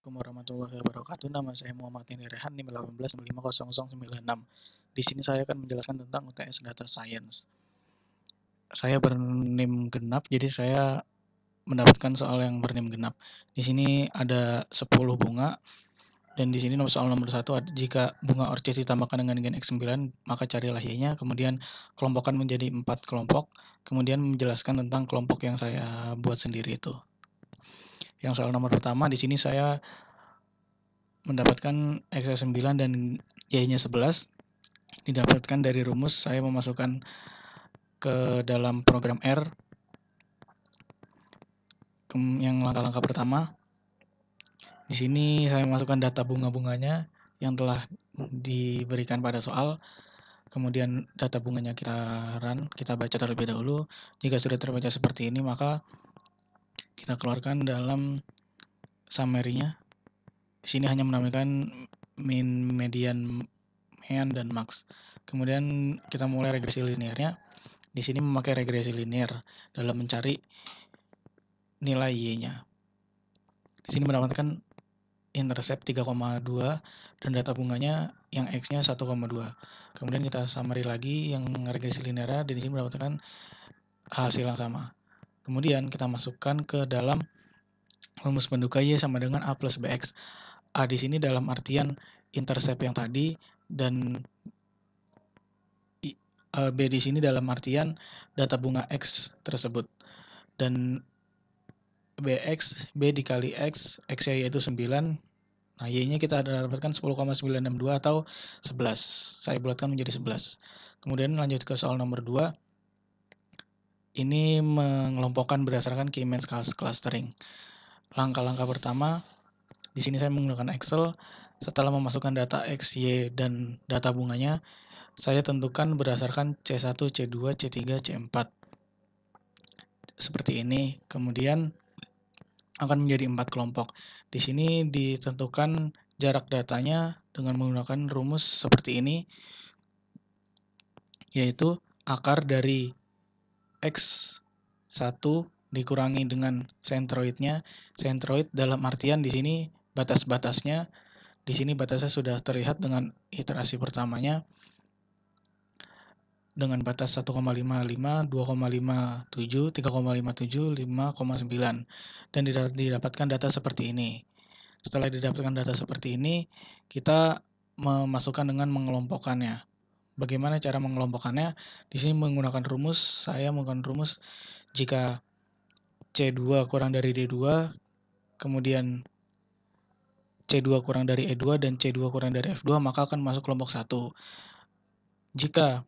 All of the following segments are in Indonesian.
Assalamualaikum warahmatullahi wabarakatuh. Nama saya Muhammad Ini Rehan, NIM 18950096. Di sini saya akan menjelaskan tentang UTS Data Science. Saya berNIM genap, jadi saya mendapatkan soal yang berNIM genap. Di sini ada 10 bunga, dan di sini soal nomor 1, jika bunga orchid ditambahkan dengan gen X9, maka carilah Y-nya, kemudian kelompokkan menjadi 4 kelompok, kemudian menjelaskan tentang kelompok yang saya buat sendiri itu. Yang soal nomor pertama, di sini saya mendapatkan X9 dan Y-nya 11 didapatkan dari rumus saya memasukkan ke dalam program R yang langkah-langkah pertama. Di sini saya masukkan data bunga-bunganya yang telah diberikan pada soal. Kemudian data bunganya kita baca terlebih dahulu. Jika sudah terbaca seperti ini, maka kita keluarkan dalam summary-nya. Di sini hanya menamakan min, median, mean, dan max. Kemudian kita mulai regresi linearnya. Di sini memakai regresi linear dalam mencari nilai Y-nya. Di sini mendapatkan intercept 3,2 dan data bunganya yang X-nya 1,2. Kemudian kita summary lagi yang regresi linear, dan di sini mendapatkan hasil yang sama. Kemudian kita masukkan ke dalam rumus penduga Y sama dengan A plus BX. A di sini dalam artian intercept yang tadi, dan B di sini dalam artian data bunga X tersebut. Dan BX, B dikali X, X-nya yaitu 9. Nah, Y-nya kita dapatkan 10,962 atau 11. Saya bulatkan menjadi 11. Kemudian lanjut ke soal nomor 2. Ini mengelompokkan berdasarkan key means clustering. Langkah-langkah pertama, di sini saya menggunakan Excel. Setelah memasukkan data X, Y, dan data bunganya, saya tentukan berdasarkan C1, C2, C3, C4. Seperti ini. Kemudian akan menjadi 4 kelompok. Di sini ditentukan jarak datanya dengan menggunakan rumus seperti ini, yaitu akar dari X1 dikurangi dengan sentroidnya. Sentroid dalam artian di sini batas-batasnya. Di sini batasnya sudah terlihat dengan iterasi pertamanya dengan batas 1,55, 2,57, 3,57, 5,9, dan didapatkan data seperti ini. Setelah didapatkan data seperti ini, kita memasukkan dengan mengelompokkannya. Bagaimana cara mengelompokkannya? Di sini menggunakan rumus, saya menggunakan rumus jika C2 kurang dari D2, kemudian C2 kurang dari E2, dan C2 kurang dari F2, maka akan masuk kelompok 1. Jika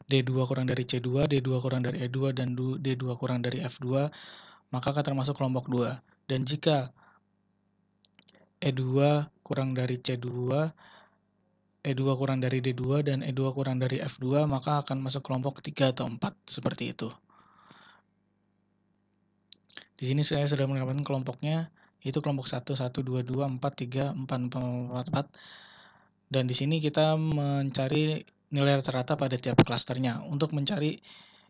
D2 kurang dari C2, D2 kurang dari E2, dan D2 kurang dari F2, maka akan termasuk kelompok 2. Dan jika E2 kurang dari C2, E2 kurang dari D2, dan E2 kurang dari F2, maka akan masuk kelompok 3 atau 4, seperti itu. Di sini saya sudah mendapatkan kelompoknya, yaitu kelompok 1, 1, 2, 2, 4, 3, 4, 4, 4. Dan di sini kita mencari nilai rata-rata pada tiap klasternya untuk mencari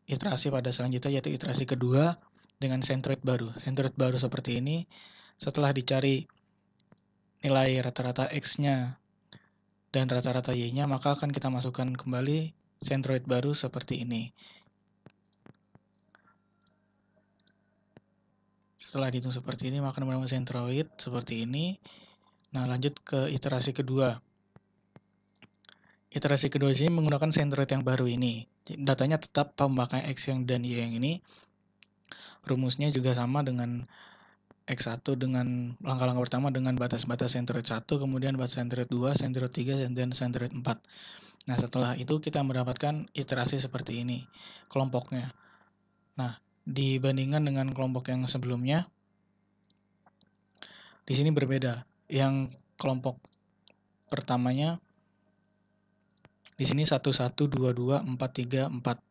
iterasi pada selanjutnya, yaitu iterasi kedua dengan centroid baru. Centroid baru seperti ini. Setelah dicari nilai rata-rata X-nya dan rata-rata Y-nya, maka akan kita masukkan kembali centroid baru seperti ini. Setelah dihitung seperti ini, maka mendapatkan centroid seperti ini. Nah, lanjut ke iterasi kedua. Iterasi kedua ini menggunakan centroid yang baru ini. Datanya tetap memakai X yang dan Y yang ini. Rumusnya juga sama dengan X1 dengan langkah-langkah pertama dengan batas-batas centroid 1, kemudian batas centroid 2, centroid 3, dan centroid 4. Nah, setelah itu kita mendapatkan iterasi seperti ini, kelompoknya. Nah, dibandingkan dengan kelompok yang sebelumnya, di sini berbeda. Yang kelompok pertamanya, di sini 1, 1, 2, 2, 4, 3, 4.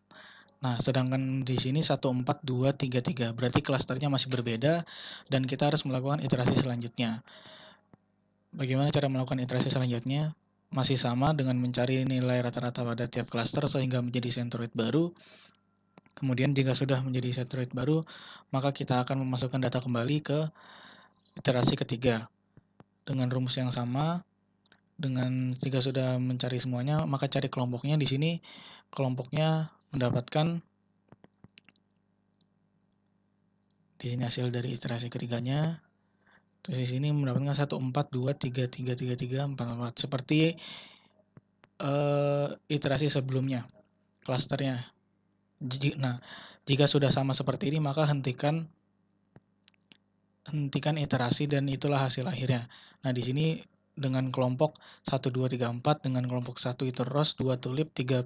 Nah, sedangkan di sini 1, 4, 2, 3, 3. Berarti klasternya masih berbeda, dan kita harus melakukan iterasi selanjutnya. Bagaimana cara melakukan iterasi selanjutnya? Masih sama dengan mencari nilai rata-rata pada tiap klaster sehingga menjadi centroid baru. Kemudian jika sudah menjadi centroid baru, maka kita akan memasukkan data kembali ke iterasi ketiga. dengan rumus yang sama. Jika sudah mencari semuanya, maka cari kelompoknya. Di sini kelompoknya mendapatkan di sini hasil dari iterasi ketiganya. Terus di sini mendapatkan 1 4 2 3 3 3 3 4 4 seperti iterasi sebelumnya, klasternya. Nah, jika sudah sama seperti ini, maka hentikan iterasi dan itulah hasil akhirnya. Nah, di sini dengan kelompok 1 2 3 4 dengan kelompok 1 itu rose, 2 tulip, 3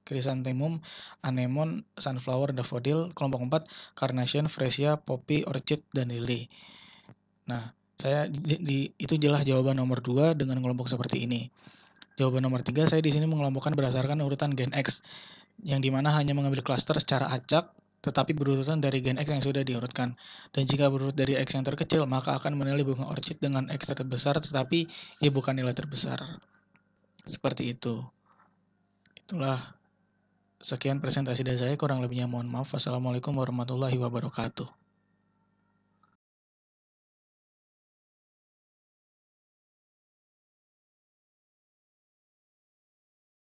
chrysanthemum, anemon, sunflower, daffodil, kelompok 4 carnation, freesia, poppy, orchid dan lily. Nah, itu jelas jawaban nomor 2 dengan kelompok seperti ini. Jawaban nomor 3 saya di sini mengelompokkan berdasarkan urutan gen X yang dimana hanya mengambil klaster secara acak tetapi berurutan dari gen X yang sudah diurutkan. Dan jika berurut dari X yang terkecil, maka akan menilai bunga orchid dengan X terbesar tetapi ia bukan nilai terbesar. Seperti itu. Itulah sekian presentasi dari saya, kurang lebihnya mohon maaf. Wassalamualaikum warahmatullahi wabarakatuh.